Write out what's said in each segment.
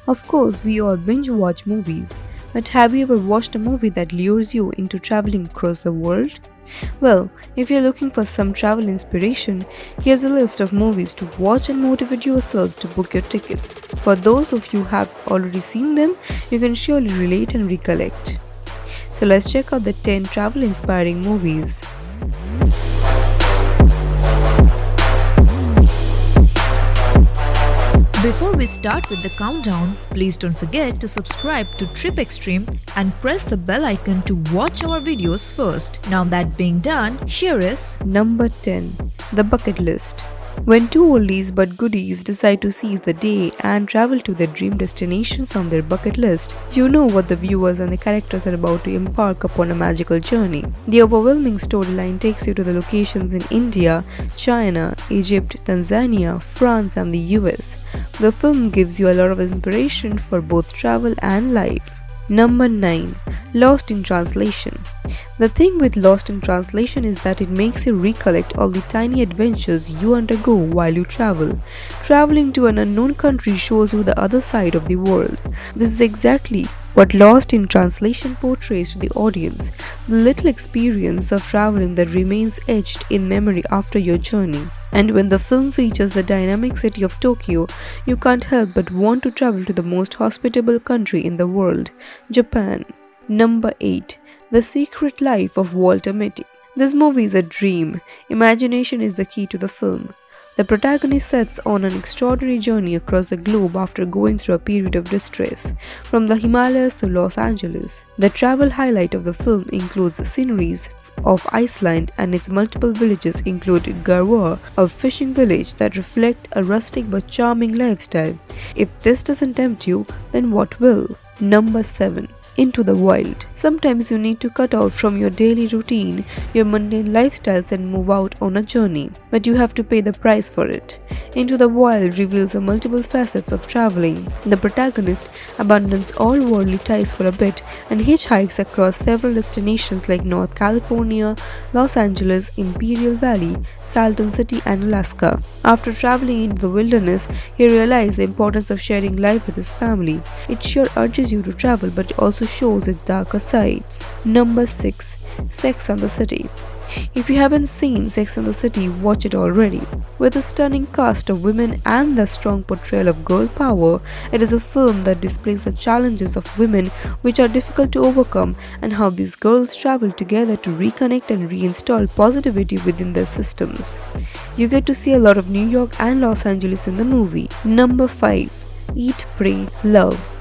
Of course, we all binge watch movies, but have you ever watched a movie that lures you into traveling across the world? Well, if you're looking for some travel inspiration, here's a list of movies to watch and motivate yourself to book your tickets. For those of you who have already seen them, you can surely relate and recollect. So let's check out the 10 travel inspiring movies. Before we start with the countdown, please don't forget to subscribe to XTREME and press the bell icon to watch our videos first. Now that being done, here is Number 10. The Bucket List. When two oldies but goodies decide to seize the day and travel to their dream destinations on their bucket list, you know what the viewers and the characters are about to embark upon a magical journey. The overwhelming storyline takes you to the locations in India, China, Egypt, Tanzania, France, and the US. The film gives you a lot of inspiration for both travel and life. Number 9. Lost in Translation. The thing with Lost in Translation is that it makes you recollect all the tiny adventures you undergo while you travel. Traveling to an unknown country shows you the other side of the world. This is exactly what Lost in Translation portrays to the audience, the little experience of traveling that remains etched in memory after your journey. And when the film features the dynamic city of Tokyo, you can't help but want to travel to the most hospitable country in the world, Japan. Number 8. The Secret Life of Walter Mitty. This movie is a dream. Imagination is the key to the film. The protagonist sets on an extraordinary journey across the globe after going through a period of distress, from the Himalayas to Los Angeles. The travel highlight of the film includes sceneries of Iceland, and its multiple villages include Garwa, a fishing village that reflect a rustic but charming lifestyle. If this doesn't tempt you, then what will? Number 7. Into the Wild. Sometimes you need to cut out from your daily routine, your mundane lifestyles, and move out on a journey, but you have to pay the price for it. Into the Wild reveals the multiple facets of traveling. The protagonist abandons all worldly ties for a bit and hitchhikes across several destinations like North California, Los Angeles, Imperial Valley, Salton City, and Alaska. After traveling into the wilderness, he realizes the importance of sharing life with his family. It sure urges you to travel, but it also shows its darker sides. Number 6. Sex and the City. If you haven't seen Sex and the City, watch it already. With a stunning cast of women and the strong portrayal of girl power, it is a film that displays the challenges of women which are difficult to overcome and how these girls travel together to reconnect and reinstall positivity within their systems. You get to see a lot of New York and Los Angeles in the movie. Number 5. Eat, Pray, Love.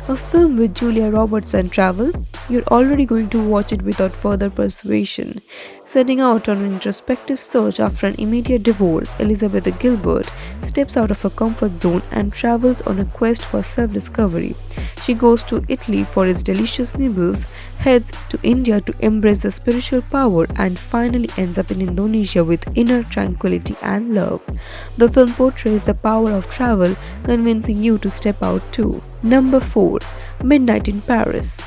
A film with Julia Roberts and travel? You're already going to watch it without further persuasion. Setting out on an introspective search after an immediate divorce, Elizabeth Gilbert steps out of her comfort zone and travels on a quest for self-discovery. She goes to Italy for its delicious nibbles, heads to India to embrace the spiritual power, and finally ends up in Indonesia with inner tranquility and love. The film portrays the power of travel, convincing you to step out too. Number 4. Midnight in Paris.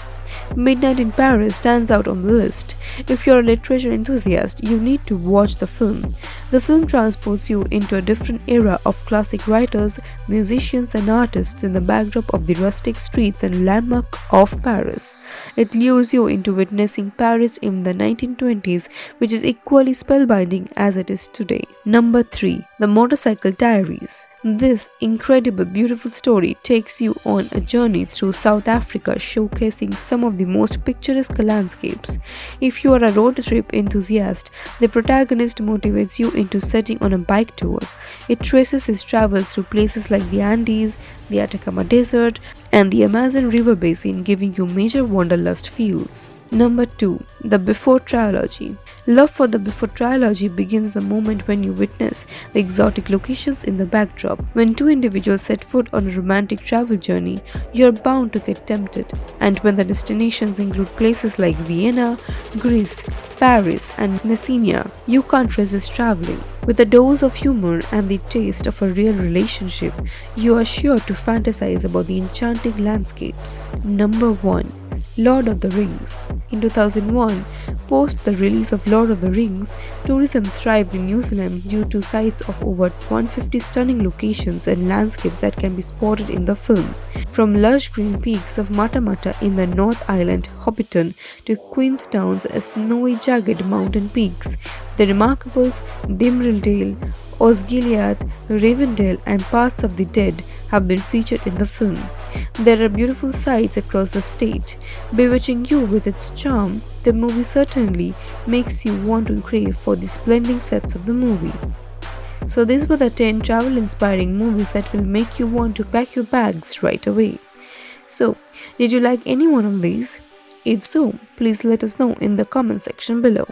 Midnight in Paris stands out on the list. If you're a literature enthusiast, you need to watch the film. The film transports you into a different era of classic writers, musicians, and artists in the backdrop of the rustic streets and landmark of Paris. It lures you into witnessing Paris in the 1920s, which is equally spellbinding as it is today. Number 3. The Motorcycle Diaries. This incredible, beautiful story takes you on a journey through South Africa, showcasing some of the most picturesque landscapes. If you are a road trip enthusiast, the protagonist motivates you into setting on a bike tour. It traces his travel through places like the Andes, the Atacama Desert, and the Amazon River Basin, giving you major wanderlust feels. Number 2. The Before Trilogy. Love for the Before Trilogy begins the moment when you witness the exotic locations in the backdrop. When two individuals set foot on a romantic travel journey, you are bound to get tempted. And when the destinations include places like Vienna, Greece, Paris, and Messina, you can't resist traveling. With a dose of humor and the taste of a real relationship, you are sure to fantasize about the enchanting landscapes. Number 1. Lord of the Rings. In 2001, post the release of Lord of the Rings, tourism thrived in New Zealand due to sites of over 150 stunning locations and landscapes that can be spotted in the film. From lush green peaks of Matamata in the North Island, Hobbiton, to Queenstown's snowy jagged mountain peaks, the remarkables Dimrildale, Osgiliath, Ravendale, and parts of the Dead have been featured in the film. There are beautiful sights across the state, bewitching you with its charm. The movie certainly makes you want to crave for the splendid sets of the movie. So these were the 10 travel-inspiring movies that will make you want to pack your bags right away. So, did you like any one of these? If so, please let us know in the comment section below.